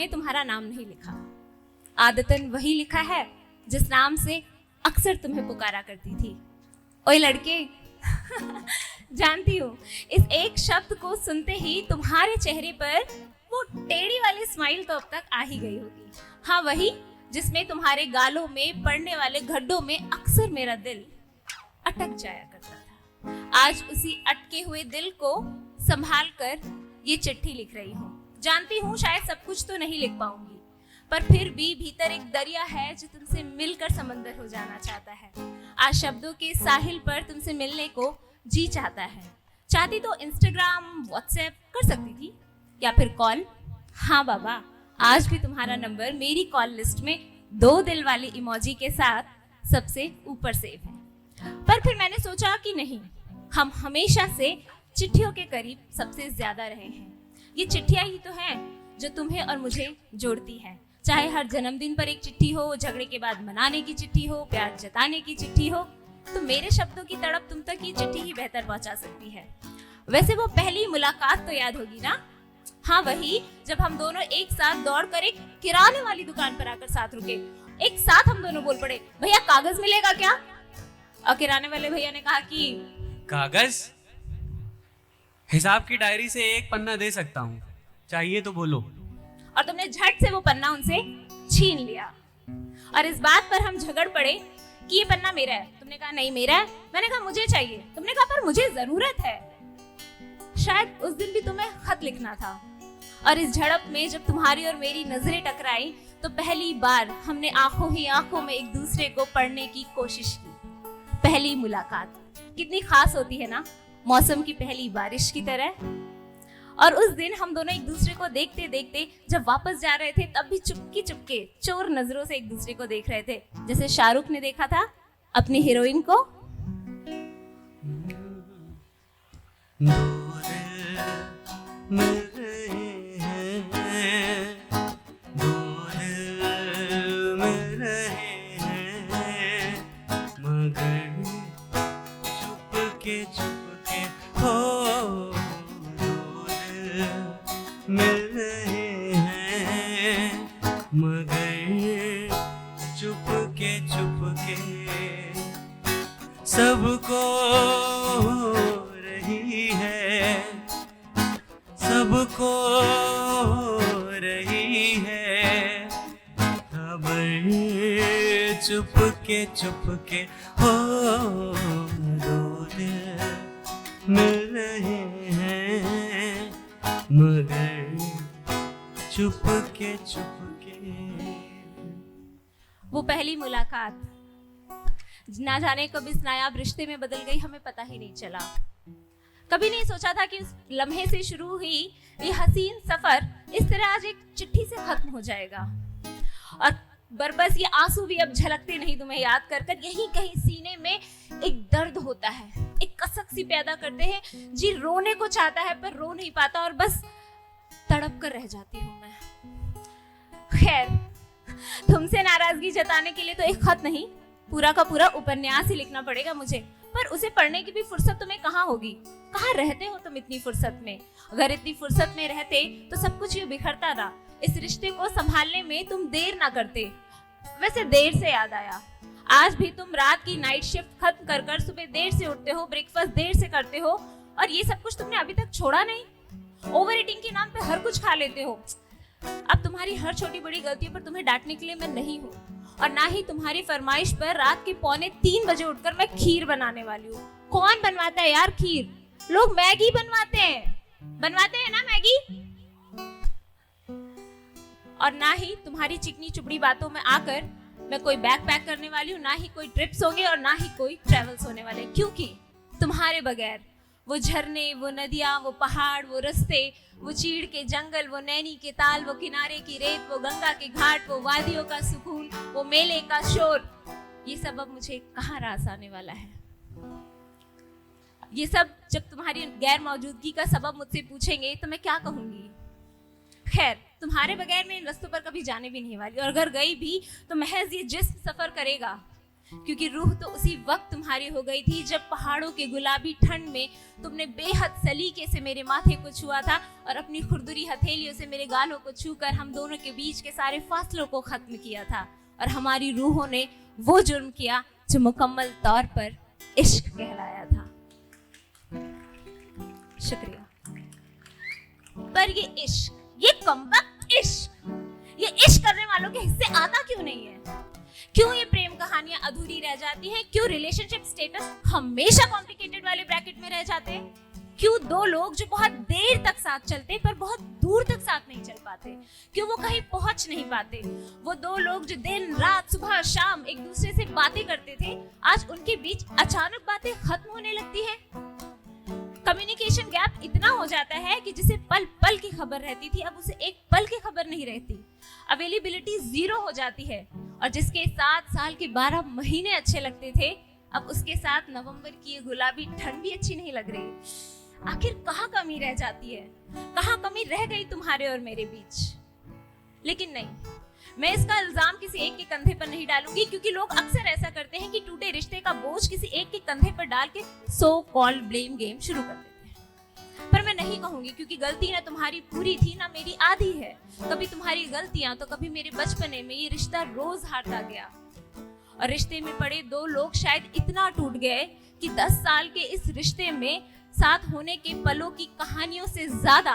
में तुम्हारा नाम नहीं लिखा, आदतन वही लिखा है जिस नाम से अक्सर तुम्हें पुकारा करती थी। ओए लड़के जानती हूँ इस एक शब्द को सुनते ही तुम्हारे चेहरे पर वो टेढ़ी वाली स्माइल तो अब तक आ ही गई होगी। हाँ, वही जिसमें तुम्हारे गालों में पड़ने वाले गड्ढों में अक्सर मेरा दिल अटक जाया करता था। आज उसी अटके हुए दिल को संभाल कर ये चिट्ठी लिख रही हूँ। जानती हूँ शायद सब कुछ तो नहीं लिख पाऊंगी, पर फिर भी भीतर एक दरिया है जो तुमसे मिलकर समंदर हो जाना चाहता है। आज शब्दों के साहिल पर तुमसे मिलने को जी चाहता है। चाहती तो इंस्टाग्राम, व्हाट्सएप कर सकती थी या फिर कॉल। हाँ बाबा, आज भी तुम्हारा नंबर मेरी कॉल लिस्ट में 2 दिल वाली इमोजी के साथ सबसे ऊपर सेव है। पर फिर मैंने सोचा कि नहीं, हम हमेशा से चिट्ठियों के करीब सबसे ज्यादा रहे हैं। ये चिट्ठियां ही तो हैं जो तुम्हें और मुझे जोड़ती है। चाहे हर जन्मदिन पर एक चिट्ठी हो, झगड़े के बाद मनाने की चिट्ठी हो, प्यार जताने की चिट्ठी हो, तो मेरे शब्दों की तड़प तुम तक ये चिट्ठी ही बेहतर पहुंचा सकती है। वैसे वो पहली मुलाकात तो याद होगी ना? हाँ, वही जब हम दोनों एक साथ दौड़कर एक किराने वाली दुकान पर आकर साथ रुके। एक साथ हम दोनों बोल पड़े, भैया कागज मिलेगा क्या? और किराने वाले भैया ने कहा कि कागज? हिसाब की डायरी से एक पन्ना दे सकता हूँ, चाहिए तो बोलो। और तुमने झट से वो पन्ना उनसे छीन लिया। और इस बात पर हम झगड़ पड़े कि ये पन्ना मेरा है। तुमने कहा नहीं मेरा है। मैंने कहा मुझे चाहिए। तुमने कहा पर मुझे जरूरत है। शायद उस दिन भी तुम्हें खत लिखना था। और इस झड़प में जब तुम्हारी और मेरी नजरें टकराई तो पहली बार हमने आंखों ही आंखों में एक दूसरे को पढ़ने की कोशिश की। पहली मुलाकात कितनी खास होती है ना, मौसम की पहली बारिश की तरह। और उस दिन हम दोनों एक दूसरे को देखते देखते जब वापस जा रहे थे तब भी चुपके चुपके चोर नजरों से एक दूसरे को देख रहे थे, जैसे शाहरुख ने देखा था अपनी हीरोइन को। सबको हो रही है, सबको हो रही है खबर, चुपके चुपके हो दो दिल मिल रहे हैं मगर चुपके चुपके। वो पहली मुलाकात ना जाने कब इस नायाब रिश्ते में बदल गई, हमें पता ही नहीं चला। कभी नहीं सोचा था कि उस लम्हे से शुरू हुई ये हसीन सफर इस तरह आज एक चिट्ठी से खत्म हो जाएगा। और बस ये आंसू भी अब झलकते नहीं तुम्हें याद कर कर। यही कहीं सीने में एक दर्द होता है, एक कसक सी पैदा करते हैं जी। रोने को चाहता है पर रो नहीं पाता और बस तड़प कर रह जाती हूँ मैं। खैर, तुमसे नाराजगी जताने के लिए तो एक खत नहीं, पूरा का पूरा उपन्यास ही लिखना पड़ेगा मुझे। पर उसे पढ़ने की भी फुर्सत तुम्हें कहाँ होगी? कहाँ रहते हो तुम इतनी फुर्सत में? अगर इतनी फुर्सत में रहते तो सब कुछ यूं बिखरता ना। इस रिश्ते को संभालने में तुम देर ना करते। वैसे देर से याद आया, आज भी तुम रात की नाइट शिफ्ट खत्म कर कर सुबह देर से उठते हो, ब्रेकफास्ट देर से करते हो और ये सब कुछ तुमने अभी तक छोड़ा नहीं। ओवर ईटिंग के नाम पे हर कुछ खा लेते हो। अब तुम्हारी हर छोटी बड़ी गलतियों पर तुम्हें डांटने के लिए मैं नहीं हूँ और ना ही तुम्हारी फरमाइश पर रात के 2:45 बजे उठकर मैं खीर बनाने वाली हूँ। कौन बनवाता है यार खीर? लोग मैगी बनवाते हैं ना मैगी। और ना ही तुम्हारी चिकनी चुपड़ी बातों में आकर मैं कोई बैग पैक करने वाली हूँ, ना ही कोई ट्रिप्स होंगे और ना ही कोई ट्रेवल्स होने वाले, क्योंकि तुम्हारे बगैर वो झरने, वो नदियाँ, वो पहाड़, वो रास्ते, वो चीड़ के जंगल, वो नैनी के ताल, वो किनारे की रेत, वो गंगा के घाट, वो वादियों का सुकून, वो मेले का शोर, ये सब अब मुझे कहाँ रास आने वाला है। ये सब जब तुम्हारी गैर मौजूदगी का सबब मुझसे पूछेंगे तो मैं क्या कहूंगी? खैर, तुम्हारे बगैर मैं इन रास्तों पर कभी जाने भी नहीं वाली और अगर गई भी तो महज ये जिस्म सफर करेगा। क्योंकि रूह तो उसी वक्त तुम्हारी हो गई थी जब पहाड़ों के गुलाबी ठंड में तुमने बेहद सलीके से मेरे माथे को छुआ था और अपनी खुरदुरी हथेलियों से मेरे गालों को छूकर हम दोनों के बीच के सारे फासलों को खत्म किया था और हमारी रूहों ने वो जुर्म किया जो मुकम्मल तौर पर इश्क कहलाया था। शुक्रिया। पर ये इश्क, ये कमबख्त इश्क, ये इश्क करने वालों के हिस्से आता क्यों नहीं है? क्यों ये प्रेम कहानियां अधूरी रह जाती हैं? क्यों रिलेशनशिप स्टेटस हमेशा कॉम्प्लिकेटेड वाले ब्रैकेट में रह जाते हैं? क्यों दो लोग जो बहुत देर तक साथ चलते पर बहुत दूर तक साथ नहीं चल पाते? क्यों वो कहीं पहुंच नहीं पाते? वो दो लोग जो दिन रात सुबह शाम एक दूसरे से बातें करते थे, आज उनके बीच अचानक बातें खत्म होने लगती हैं। कम्युनिकेशन गैप इतना हो जाता है कि जिसे पल पल की खबर रहती थी अब उसे एक पल की खबर नहीं रहती। अवेलेबिलिटी 0 हो जाती है और जिसके 7 साल के 12 महीने अच्छे लगते थे अब उसके साथ नवंबर की ये गुलाबी ठंड भी अच्छी नहीं लग रही। आखिर कहाँ कमी रह जाती है? कहाँ कमी रह गई तुम्हारे और मेरे बीच? लेकिन नहीं, मैं इसका इल्जाम किसी एक के कंधे पर नहीं डालूंगी, क्योंकि लोग अक्सर ऐसा करते हैं कि टूटे रिश्ते का बोझ किसी एक के कंधे पर डाल के सो कॉल्ड ब्लेम गेम शुरू कर देते हैं। पर मैं नहीं कहूंगी, क्योंकि गलती ना तुम्हारी पूरी थी ना मेरी आधी है। कभी तुम्हारी गलतियां तो कभी मेरे बचपने में ये रिश्ता रोज हारता गया और रिश्ते में पड़े दो लोग शायद इतना टूट गए कि 10 साल के इस रिश्ते में साथ होने के पलों की कहानियों से ज्यादा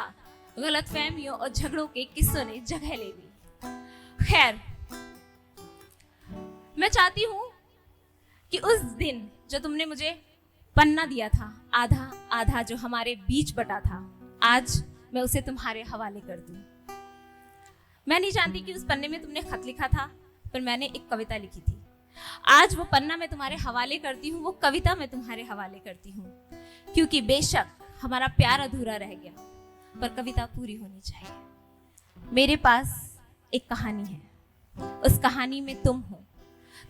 गलतफहमियों और झगड़ों के किस्सों ने जगह ले ली। खैर, मैं चाहती हूं कि उस दिन जो तुमने मुझे पन्ना दिया था, आधा आधा जो हमारे बीच बटा था, आज मैं उसे तुम्हारे हवाले कर दूं। मैं नहीं जानती कि उस पन्ने में तुमने खत लिखा था, पर मैंने एक कविता लिखी थी। आज वो पन्ना मैं तुम्हारे हवाले करती हूँ, वो कविता मैं तुम्हारे हवाले करती हूँ, क्योंकि बेशक हमारा प्यार अधूरा रह गया पर कविता पूरी होनी चाहिए। मेरे पास एक कहानी है, उस कहानी में तुम हो।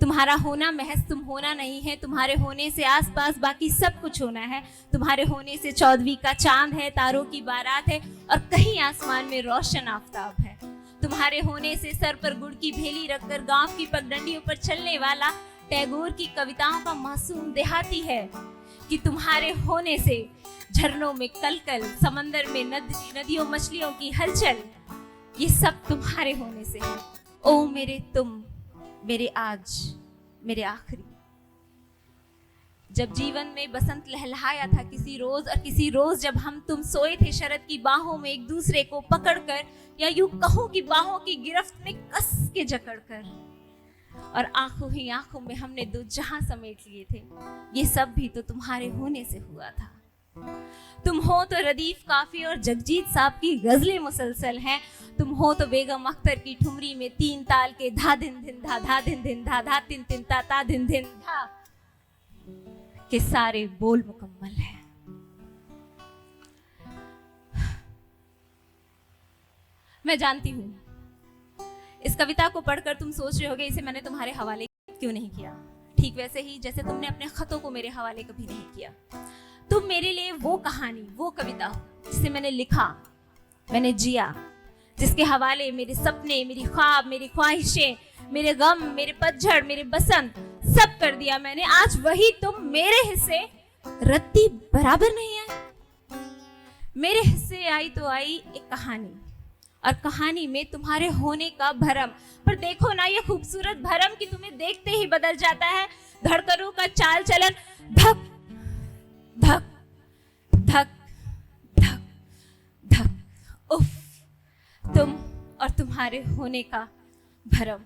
तुम्हारा होना महज तुम होना नहीं है, तुम्हारे होने से आसपास बाकी सब कुछ होना है। तुम्हारे होने से 14वीं का चांद है, तारों की बारात है और कहीं आसमान में रोशन आफताब है। तुम्हारे होने से सर पर गुड़ की भेली रखकर गांव की पगडंडियों पर चलने वाला टैगोर की कविताओं का मासूम देहाती है। कि तुम्हारे होने से झरनों में कलकल, समंदर में नदियों मछलियों की हलचल, ये सब तुम्हारे होने से है। ओ मेरे तुम, मेरे आज, मेरे आखिरी। जब जीवन में बसंत लहलहाया था किसी रोज, और किसी रोज जब हम तुम सोए थे शरद की बाहों में एक दूसरे को पकड़कर, या यूं कहूं कि बाहों की गिरफ्त में कस के जकड़कर, और आंखों ही आंखों में हमने दो जहां समेट लिए थे, ये सब भी तो तुम्हारे होने से हुआ था। तुम हो तो रदीफ काफी और जगजीत साहब की गजलें मुसलसल हैं। तुम हो तो बेगम अख्तर की ठुमरी में 3 ताल के धा दिन धिन धा, धा दिन धिन धा, धा तिन तिन ता, ता दिन धिन धा के सारे बोल मुकम्मल हैं। मैं जानती हूं इस कविता को पढ़कर तुम सोच रहे होगे इसे मैंने तुम्हारे हवाले क्यों नहीं किया। ठीक वैसे ही जैसे तुमने अपने खतों को मेरे हवाले कभी नहीं किया। तुम मेरे लिए वो कहानी, वो कविता हो जिसे मैंने लिखा, मैंने जिया, जिसके हवाले मेरे सपने, मेरी ख्वाब, मेरी ख्वाहिशें, मेरे गम, मेरे पतझड़, मेरे बसंत सब कर दिया मैंने। आज वही तुम मेरे हिस्से रत्ती बराबर नहीं है। मेरे हिस्से आई तो आई एक कहानी, और कहानी में तुम्हारे होने का भरम। पर देखो ना ये खूबसूरत भरम कि तुम्हें देखते ही बदल जाता है धड़कनों का चाल चलन, धक धक धक धक धक। उफ, तुम और तुम्हारे होने का भरम।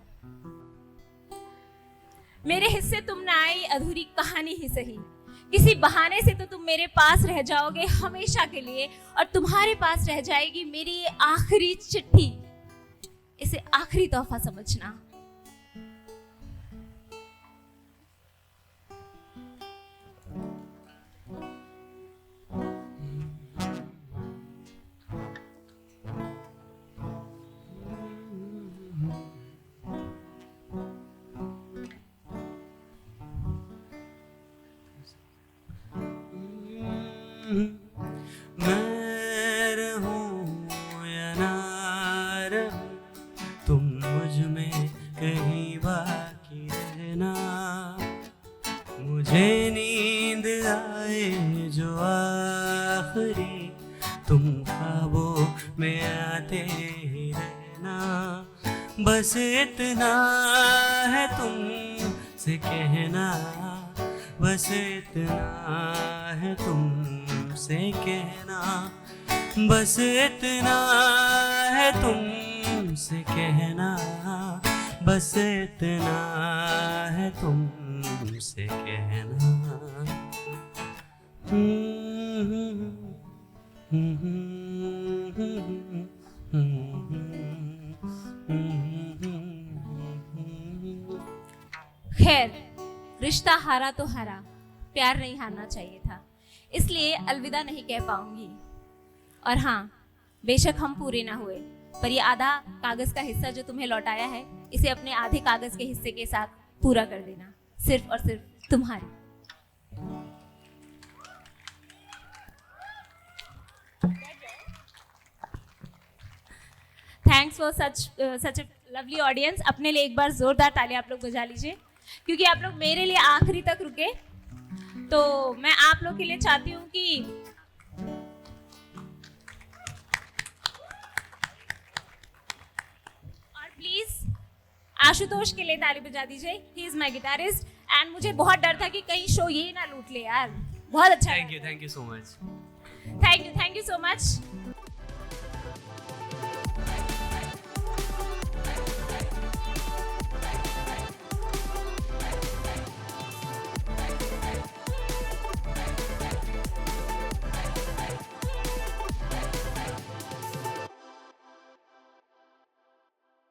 मेरे हिस्से तुम ना आई अधूरी कहानी ही सही, किसी बहाने से तो तुम मेरे पास रह जाओगे हमेशा के लिए, और तुम्हारे पास रह जाएगी मेरी ये आखिरी चिट्ठी। इसे आखिरी तोहफा समझना। मैं रहूं या ना रहूं, तुम मुझ में कहीं बाकी रहना। मुझे नींद आए जो आखिरी, तुम ख्वाबों में आते ही रहना। बस इतना है तुमसे कहना, बस इतना है तुमसे कहना, बस इतना है तुमसे कहना, बस इतना है तुमसे कहना। खैर, रिश्ता हारा तो हारा, प्यार नहीं हारना चाहिए था, इसलिए अलविदा नहीं कह पाऊंगी। और हाँ, बेशक हम पूरे ना हुए, पर ये आधा कागज का हिस्सा जो तुम्हें लौटाया है, इसे अपने आधे कागज के हिस्से के साथ पूरा कर देना, सिर्फ और सिर्फ तुम्हारी। Thanks for such a lovely audience. अपने लिए एक बार जोरदार ताली आप लोग बजा लीजिए, क्योंकि आप लोग मेरे लिए आखिरी तक रुके। तो मैं आप लोग के लिए चाहती हूँ कि और प्लीज आशुतोष के लिए ताली बजा दीजिए। He is my guitarist and मुझे बहुत डर था कि कहीं शो ये ना लूट ले यार। बहुत अच्छा। Thank you so much. Thank you so much.